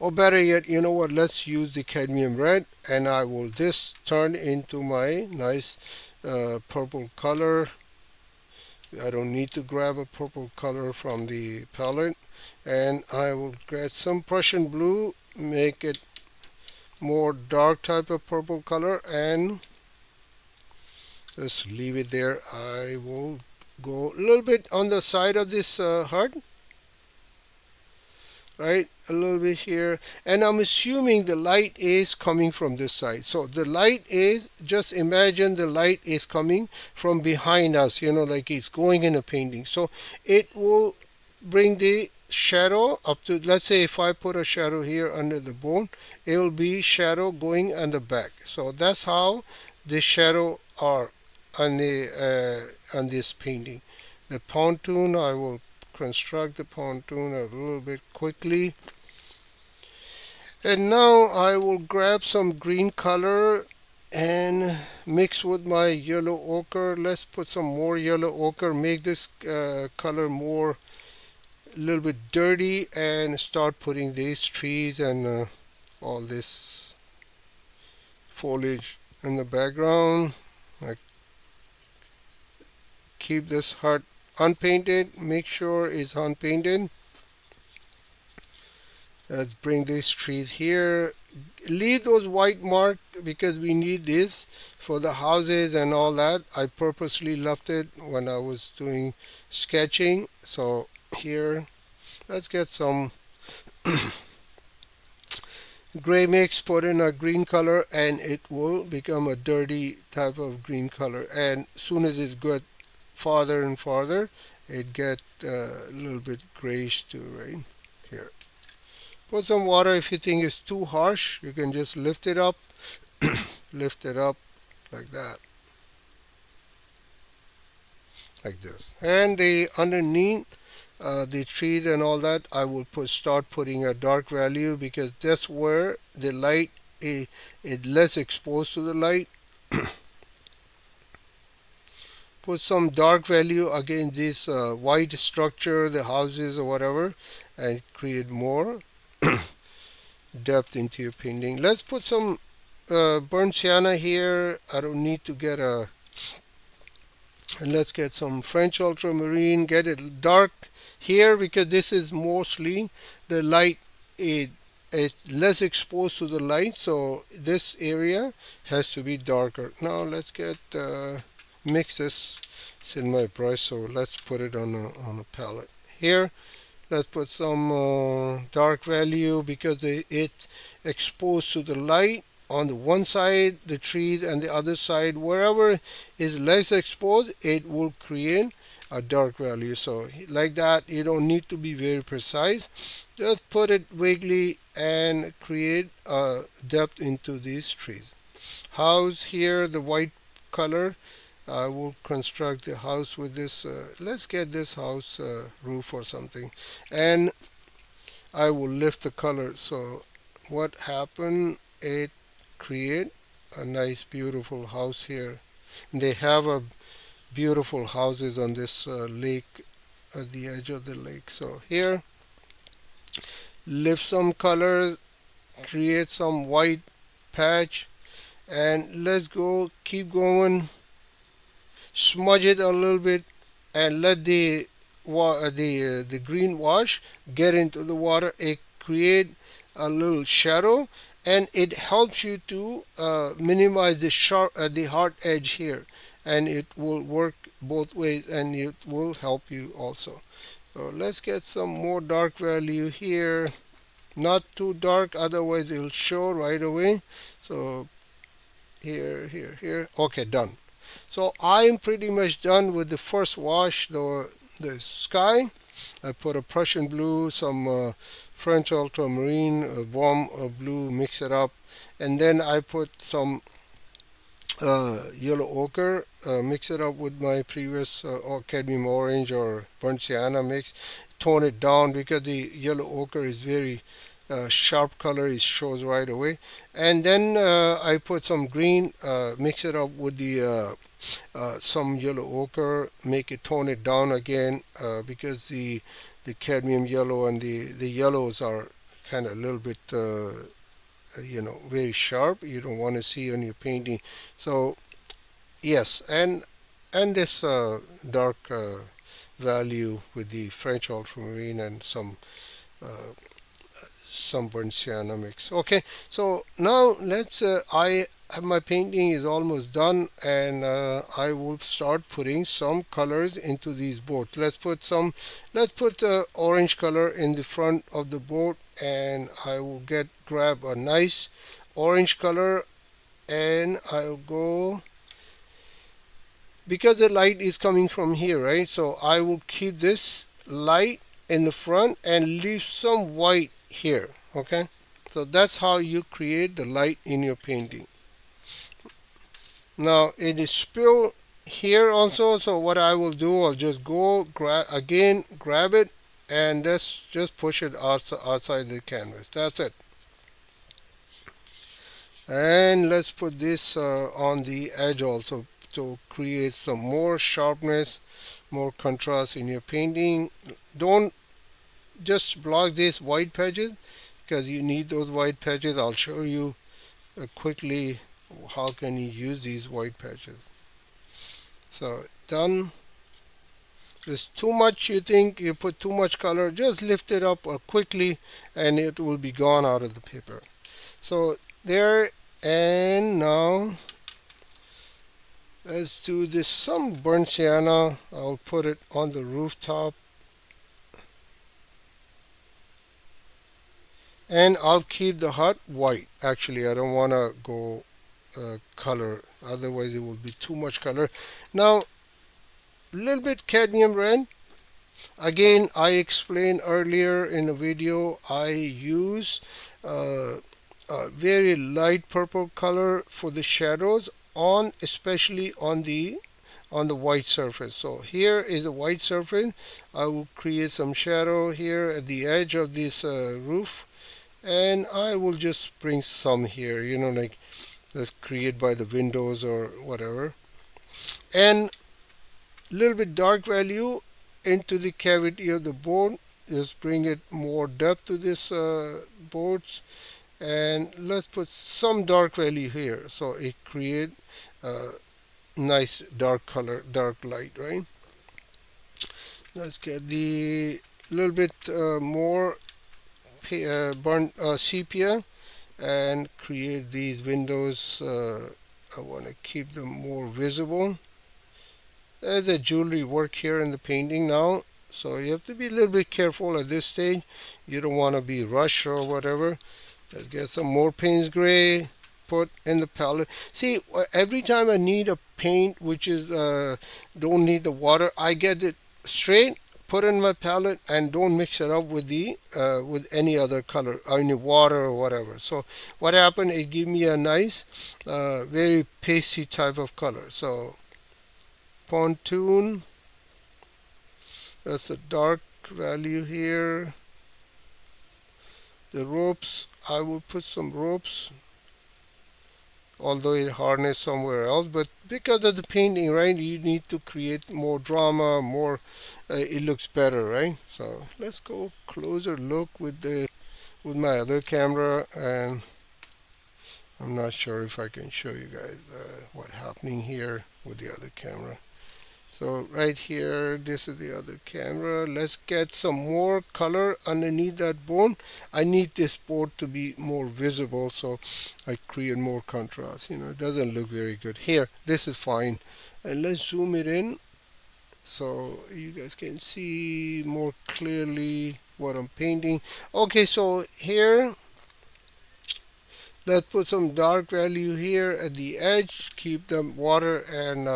Or better yet, you know what? Let's use the cadmium red, and I will this turn into my nice purple color. I don't need to grab a purple color from the palette, and I will get some Prussian blue, make it more dark type of purple color, and just leave it there. I will go a little bit on the side of this heart, right, a little bit here, and I'm assuming the light is coming from this side. So the light is, just imagine the light is coming from behind us, like it's going in a painting. So it will bring the shadow up to, let's say if I put a shadow here under the bone, it will be shadow going on the back. So that's how the shadow are on this painting. The pontoon, I will construct the pontoon a little bit quickly, and now I will grab some green color and mix with my yellow ochre. Let's put some more yellow ochre, make this color more a little bit dirty, and start putting these trees and all this foliage in the background. I keep this heart unpainted, make sure it's unpainted. Let's bring these trees here. Leave those white marks because we need this for the houses and all that. I purposely left it when I was doing sketching. So here, let's get some gray mix, put in a green color, and it will become a dirty type of green color. And as soon as it gets farther and farther, it gets a little bit grayish too, right here. Put some water. If you think it's too harsh, you can just lift it up, lift it up like that, like this. And the underneath the trees and all that, I will start putting a dark value because that's where the light is less exposed to the light. Put some dark value against this white structure, the houses or whatever, and create more depth into your painting. Let's put some burnt sienna here. I don't need to get a, and let's get some French ultramarine, get it dark here because this is mostly the light is less exposed to the light, so this area has to be darker. Now let's get mix this. It's in my brush, so let's put it on a palette here. Let's put some dark value because it's exposed to the light on the one side, the trees, and the other side, wherever is less exposed, it will create a dark value. So like that, you don't need to be very precise. Just put it vaguely and create a depth into these trees. House here, the white color, I will construct the house with this. Let's get this house roof or something, and I will lift the color. So what happened? It create a nice, beautiful house here. They have a beautiful houses on this lake at the edge of the lake. So here, lift some colors, create some white patch, and let's go. Keep going. Smudge it a little bit, and let the green wash get into the water. It create a little shadow, and it helps you to minimize the hard edge here, and it will work both ways, and it will help you also. So let's get some more dark value here. Not too dark, otherwise it'll show right away. So here. Okay, done. So I'm pretty much done with the first wash, the sky. I put a Prussian blue, some French ultramarine, a warm blue, mix it up, and then I put some yellow ochre, mix it up with my previous cadmium orange or burnt sienna mix, tone it down because the yellow ochre is very sharp color, it shows right away. And then I put some green, mix it up with the some yellow ochre, make it tone it down again because the cadmium yellow and the yellows are kind of a little bit very sharp. You don't want to see on your painting. So yes, and this dark value with the French ultramarine and uh, some burnt sienna mix. Okay, so now let's I have my painting is almost done, and I will start putting some colors into these boards. Let's put orange color in the front of the board, and I will grab a nice orange color, and I'll go because the light is coming from here, right? So I will keep this light in the front and leave some white here. Okay, so that's how you create the light in your painting. Now it is spill here also, so what I will do, I'll just go grab it, and just push it outside the canvas. That's it. And let's put this on the edge also to create some more sharpness, more contrast in your painting. Don't just block these white patches because you need those white patches. I'll show you quickly how can you use these white patches. So done. There's too much, you think you put too much color, just lift it up quickly and it will be gone out of the paper. So there, and now let's do this some burnt sienna. I'll put it on the rooftop, and I'll keep the hut white. Actually, I don't want to go color, otherwise it will be too much color. Now a little bit cadmium red. Again, I explained earlier in the video, I use a very light purple color for the shadows especially on the white surface. So here is a white surface. I will create some shadow here at the edge of this roof, and I will just bring some here, like that's created by the windows or whatever, and a little bit dark value into the cavity of the board. Just bring it more depth to this boards, and let's put some dark value here so it create a nice dark color, dark light, right? Let's get the little bit more burnt sepia and create these windows. I want to keep them more visible. There's a jewelry work here in the painting now, so you have to be a little bit careful at this stage. You don't want to be rushed or whatever. Let's get some more Payne's gray, put in the palette. See, every time I need a paint which is don't need the water, I get it straight, put in my palette, and don't mix it up with with any other color, any water or whatever. So what happened? It give me a nice, very pasty type of color. So pontoon. That's a dark value here. The ropes, I will put some ropes, although it harnessed somewhere else. But because of the painting, right, you need to create more drama, more. It looks better, right? So let's go closer look with my other camera, and I'm not sure if I can show you guys what's happening here with the other camera. So right here, this is the other camera. Let's get some more color underneath that bone. I need this board to be more visible, so I create more contrast. It doesn't look very good. Here, this is fine. And let's zoom it in so you guys can see more clearly what I'm painting. Okay, so here, let's put some dark value here at the edge. Keep the water and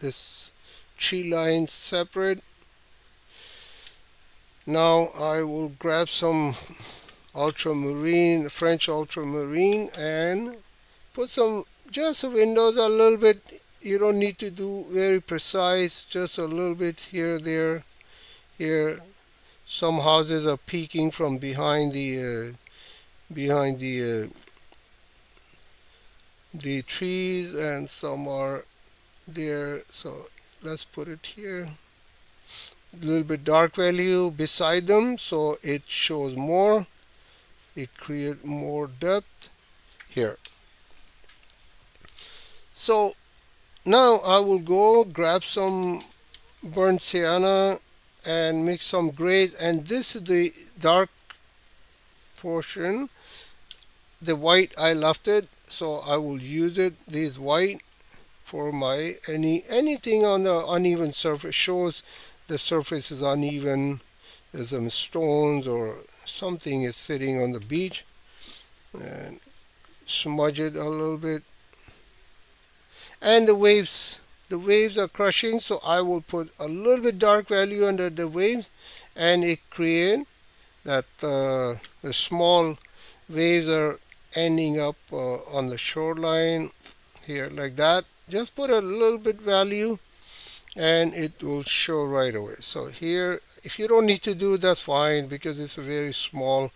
this tree line separate. Now I will grab some ultramarine, French ultramarine, and put some just the windows a little bit. You don't need to do very precise, just a little bit here, there, here. Some houses are peeking from behind the trees, and some are there. So let's put it here. A little bit dark value beside them, so it shows more. It creates more depth here. So now I will go grab some burnt sienna and mix some grays, and this is the dark portion. The white I left it, so I will use it. This white for my anything on the uneven surface, shows the surface is uneven. There's some stones or something is sitting on the beach, and smudge it a little bit. And the waves are crushing, so I will put a little bit dark value under the waves, and it create that the small waves are ending up on the shoreline here, like that. Just put a little bit value and it will show right away. So here, if you don't need to do, that's fine, because it's a very small,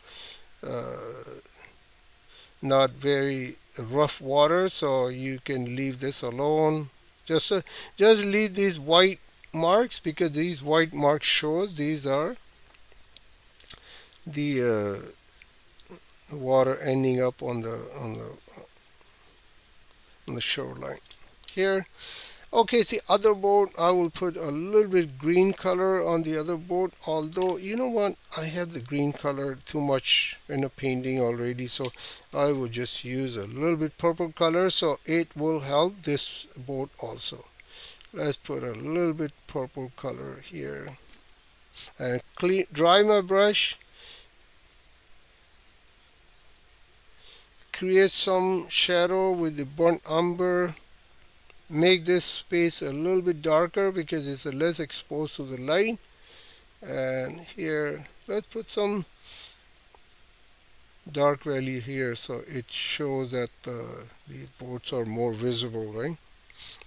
not very rough water, so you can leave this alone. Just leave these white marks, because these white marks shows these are the water ending up on the shoreline here. Okay, see, other board, I will put a little bit green color on the other board, although, you know what, I have the green color too much in a painting already, so I will just use a little bit purple color, so it will help this board also. Let's put a little bit purple color here, and dry my brush, create some shadow with the burnt umber. Make this space a little bit darker because it's less exposed to the light. And here, let's put some dark value here, so it shows that these boats are more visible, right?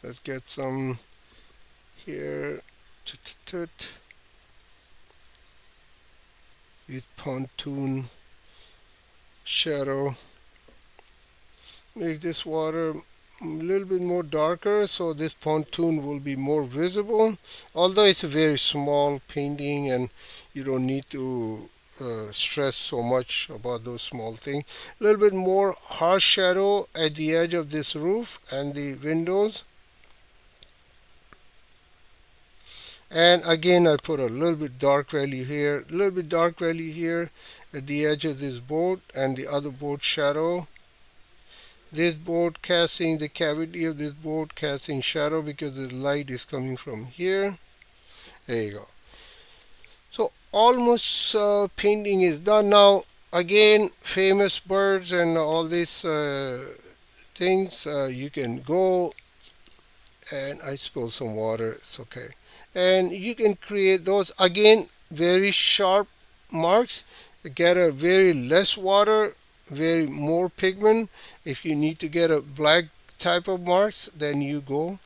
Let's get some here. This pontoon shadow. Make this water a little bit more darker, so this pontoon will be more visible, although it's a very small painting and you don't need to stress so much about those small things. A little bit more harsh shadow at the edge of this roof and the windows, and again I put a little bit dark value here, a little bit dark value here at the edge of this boat and the other boat shadow. This board casting, the cavity of this board casting shadow because the light is coming from here. There you go. So almost painting is done. Now again, famous birds and all these things, you can go, and I spilled some water, it's okay. And you can create those, again, very sharp marks. Get a very less water, very more pigment. If you need to get a black type of marks, then you go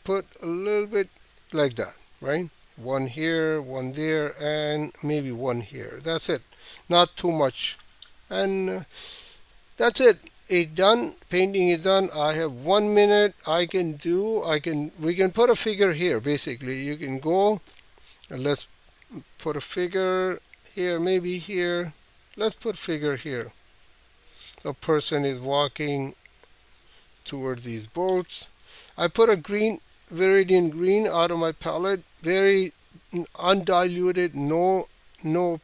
put a little bit like that, right? One here, one there, and maybe one here. That's it. Not too much. And that's it. It's done. Painting is done. I have 1 minute. We can put a figure here. Basically, you can go and let's put a figure here, maybe here. Let's put figure here. A person is walking toward these boats. I put a green, Viridian green out of my palette, very undiluted, no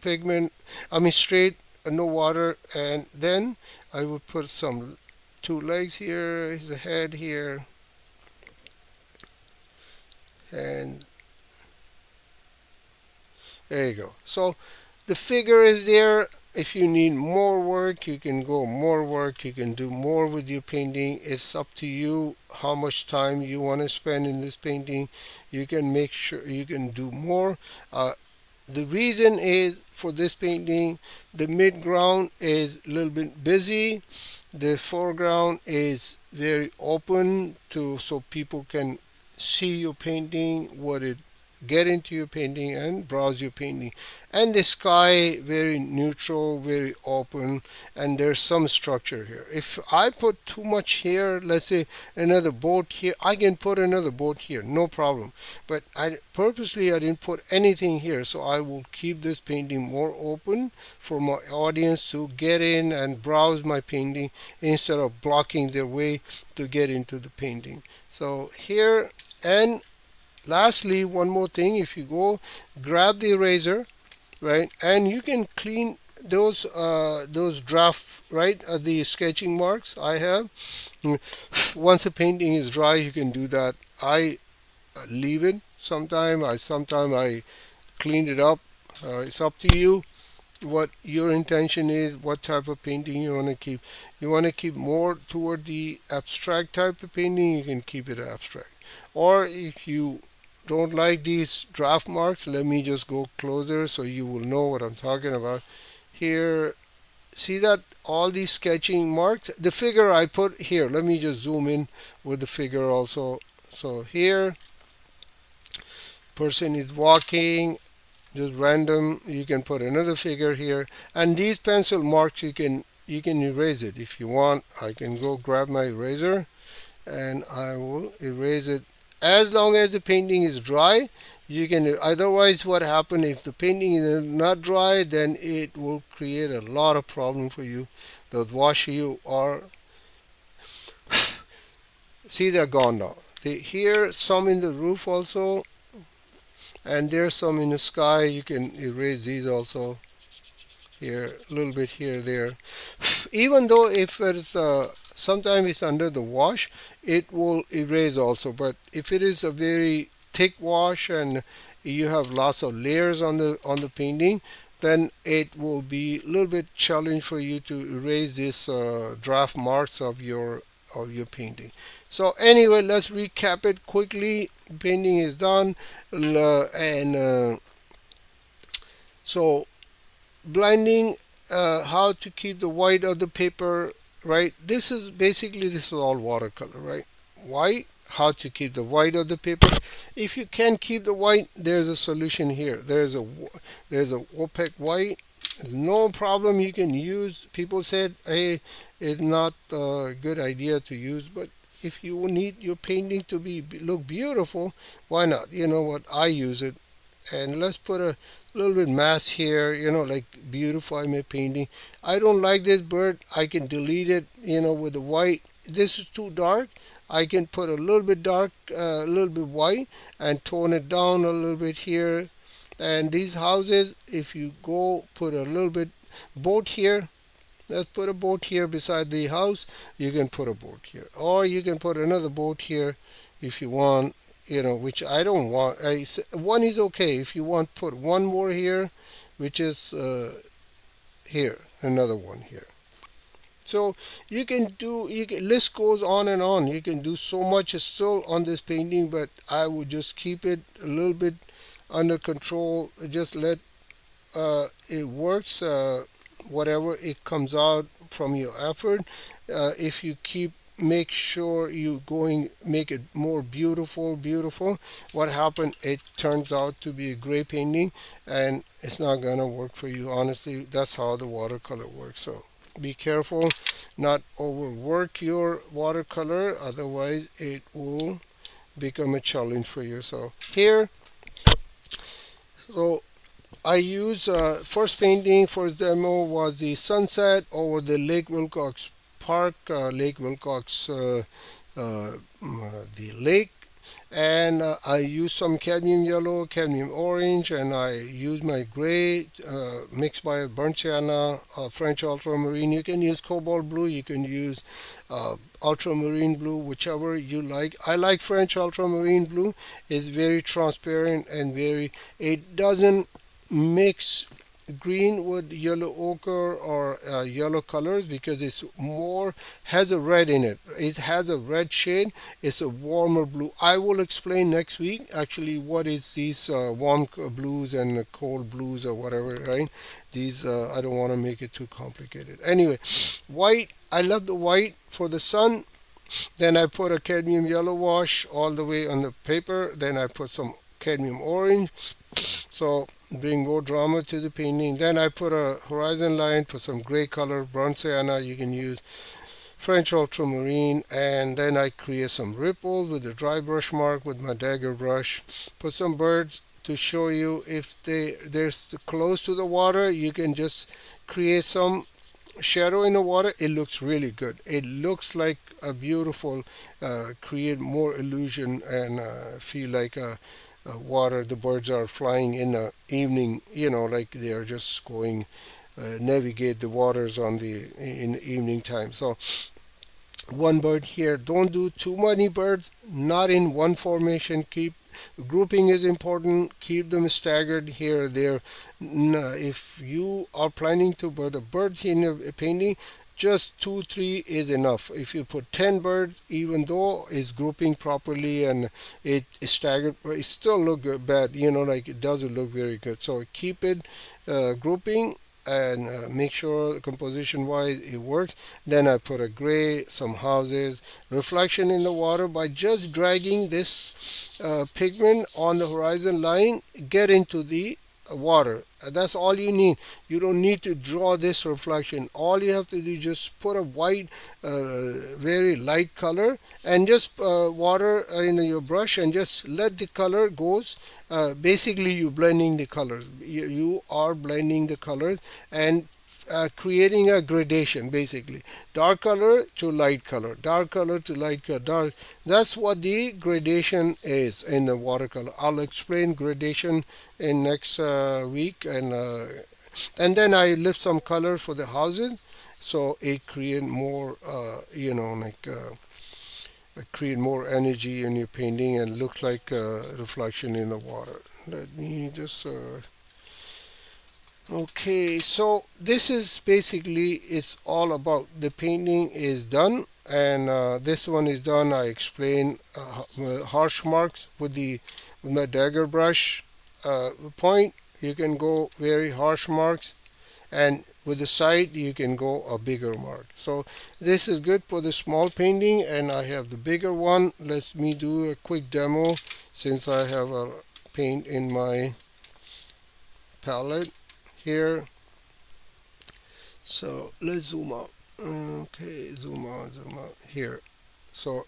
pigment. I mean straight, no water, and then I will put some two legs here, his head here, and there you go. So the figure is there. If you need more work, you can go more work. You can do more with your painting. It's up to you how much time you want to spend in this painting. You can make sure you can do more. The reason is for this painting, the midground is a little bit busy. The foreground is very open to so people can see your painting, what it get into your painting and browse your painting. And the sky very neutral, very open, and there's some structure here. If I put too much here, let's say another boat here, I can put another boat here, no problem. But I didn't put anything here, so I will keep this painting more open for my audience to get in and browse my painting instead of blocking their way to get into the painting. So here, and lastly, one more thing, if you go grab the eraser, right, and you can clean those draft, right, the sketching marks I have. Once the painting is dry, you can do that. I leave it sometime. I clean it up. It's up to you what your intention is, what type of painting you want to keep. You want to keep more toward the abstract type of painting, you can keep it abstract. Or if you don't like these draft marks, let me just go closer so you will know what I'm talking about. Here, see that all these sketching marks, the figure I put here, let me just zoom in with the figure also. So here, person is walking, just random, you can put another figure here, and these pencil marks you can erase it if you want. I can go grab my eraser and I will erase it. As long as the painting is dry, you can. Otherwise, what happens if the painting is not dry, then it will create a lot of problem for you. Those wash you are see, they're gone now. Here some in the roof also, and there's some in the sky. You can erase these also. Here, a little bit here, there. Even though if it's sometimes it's under the wash, it will erase also. But if it is a very thick wash and you have lots of layers on the painting, then it will be a little bit challenge for you to erase this draft marks of your painting. So anyway, let's recap it quickly. Painting is done, and so blending, how to keep the white of the paper, right? This is all watercolor, right? White, how to keep the white of the paper. If you can't keep the white, there's a solution here. There's a opaque white. No problem, you can use. People said, hey, it's not a good idea to use, but if you need your painting to look beautiful, why not? You know what, I use it. And let's put a little bit mask here, like beautify my painting. I don't like this bird, I can delete it, with the white. This is too dark, I can put a little bit dark, a little bit white, and tone it down a little bit here. And these houses, if you go put a little bit boat here, let's put a boat here beside the house, you can put a boat here. Or you can put another boat here if you want, which I don't want. One is okay. If you want, put one more here, which is here, another one here. So you can do, list goes on and on. You can do so much still on this painting, but I would just keep it a little bit under control. Just let it works, whatever it comes out from your effort. If you keep make sure you make it more beautiful. What happened, it turns out to be a gray painting, and it's not gonna work for you. Honestly, that's how the watercolor works. So be careful, not overwork your watercolor, otherwise it will become a challenge for you. So here, so I use first painting for demo was the sunset over the Lake Wilcox Park, Lake Wilcox, the lake, and I use some cadmium yellow, cadmium orange, and I use my gray mixed by burnt sienna, French ultramarine. You can use cobalt blue, you can use ultramarine blue, whichever you like. I like French ultramarine blue. It's very transparent and very, it doesn't mix green with yellow ochre or yellow colors because it's more has a red in it. It has a red shade. It's a warmer blue. I will explain next week actually what is these warm blues and cold blues or whatever, right? These I don't want to make it too complicated. Anyway, white, I love the white for the sun. Then I put a cadmium yellow wash all the way on the paper. Then I put some cadmium orange. So bring more drama to the painting. Then I put a horizon line for some gray color, burnt sienna. You can use French ultramarine, and then I create some ripples with a dry brush mark with my dagger brush. Put some birds to show you if they're close to the water. You can just create some shadow in the water. It looks really good. It looks like a beautiful, create more illusion and feel like a water. The birds are flying in the evening, like they are just going navigate the waters on the in the evening time. So one bird here. Don't do too many birds, not in one formation. Keep grouping is important. Keep them staggered here or there. If you are planning to put a bird in a painting, just 2 3 is enough. If you put 10 birds, even though it's grouping properly and it is staggered, but it still look bad, like it doesn't look very good. So keep it grouping and make sure composition wise it works. Then I put a gray, some houses, reflection in the water by just dragging this pigment on the horizon line, get into the water. That's all you need. You don't need to draw this reflection. All you have to do is just put a white, very light color, and just water in your brush and just let the color goes. Basically, you blending the colors. You are blending the colors and creating a gradation, basically dark color to light color, dark color to light color, dark. That's what the gradation is in the watercolor. I'll explain gradation in next week, and then I lift some color for the houses, so it create more create more energy in your painting and look like a reflection in the water. Let me just okay, so this is basically it's all about the painting is done, and this one is done. I explain harsh marks with my dagger brush point. You can go very harsh marks, and with the side you can go a bigger mark. So this is good for the small painting, and I have the bigger one. Let me do a quick demo since I have a paint in my palette here. So let's zoom out. Okay, zoom out here. So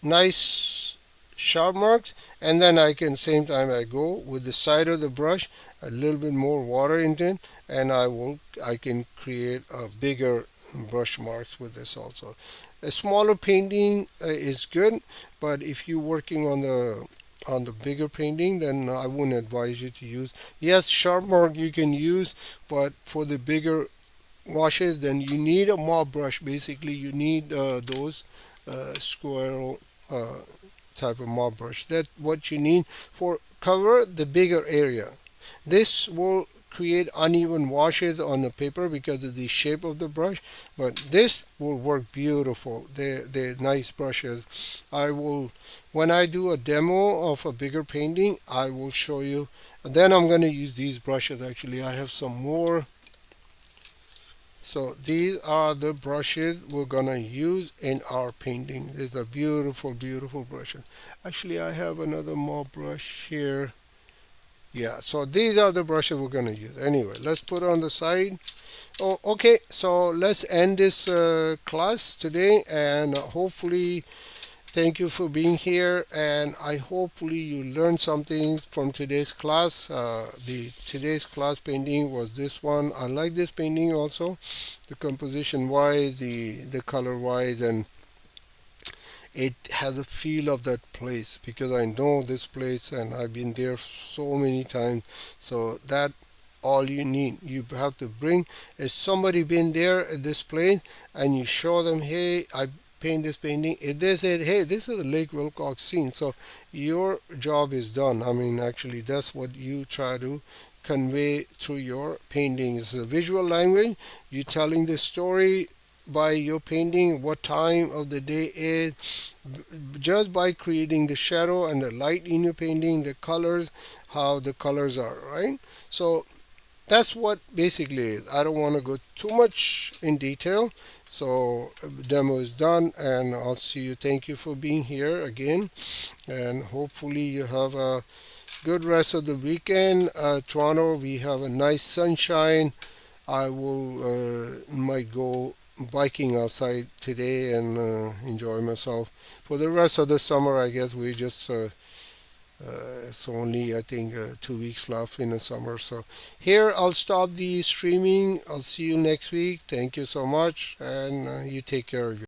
nice sharp marks, and then I can same time I go with the side of the brush a little bit more water into it, and I can create a bigger brush marks with this also. A smaller painting is good, but if you're working on the bigger painting, then I wouldn't advise you to use. Yes, sharp mark you can use, but for the bigger washes, then you need a mop brush. Basically, you need those squirrel type of mop brush. That's what you need for cover the bigger area. This will create uneven washes on the paper because of the shape of the brush, but this will work beautiful. They're nice brushes. I will, when I do a demo of a bigger painting, I will show you. And then I'm going to use these brushes. Actually, I have some more So these are the brushes we're gonna use in our painting. These are beautiful, beautiful brushes. Actually, I have another more brush here. Yeah, so these are the brushes we're gonna use. Anyway, let's put on the side. Oh, okay, so let's end this class today, and hopefully thank you for being here, and I hopefully you learned something from today's class. The today's class painting was this one. I like this painting also, the composition wise, the color wise, and it has a feel of that place because I know this place and I've been there so many times. So that all you need. You have to bring if somebody been there at this place and you show them, hey, I paint this painting. If they said, hey, this is a Lake Wilcox scene, so your job is done. I mean, actually, that's what you try to convey through your painting. It's a visual language. You're telling the story by your painting, what time of the day is, just by creating the shadow and the light in your painting, the colors, how the colors are, right? So that's what basically is. I don't want to go too much in detail. So demo is done, and I'll see you. Thank you for being here again, and hopefully you have a good rest of the weekend. Toronto, we have a nice sunshine. I will might go biking outside today and enjoy myself. For the rest of the summer, I guess we just it's only I think 2 weeks left in the summer. So here I'll stop the streaming. I'll see you next week. Thank you so much, and you take care of yourself.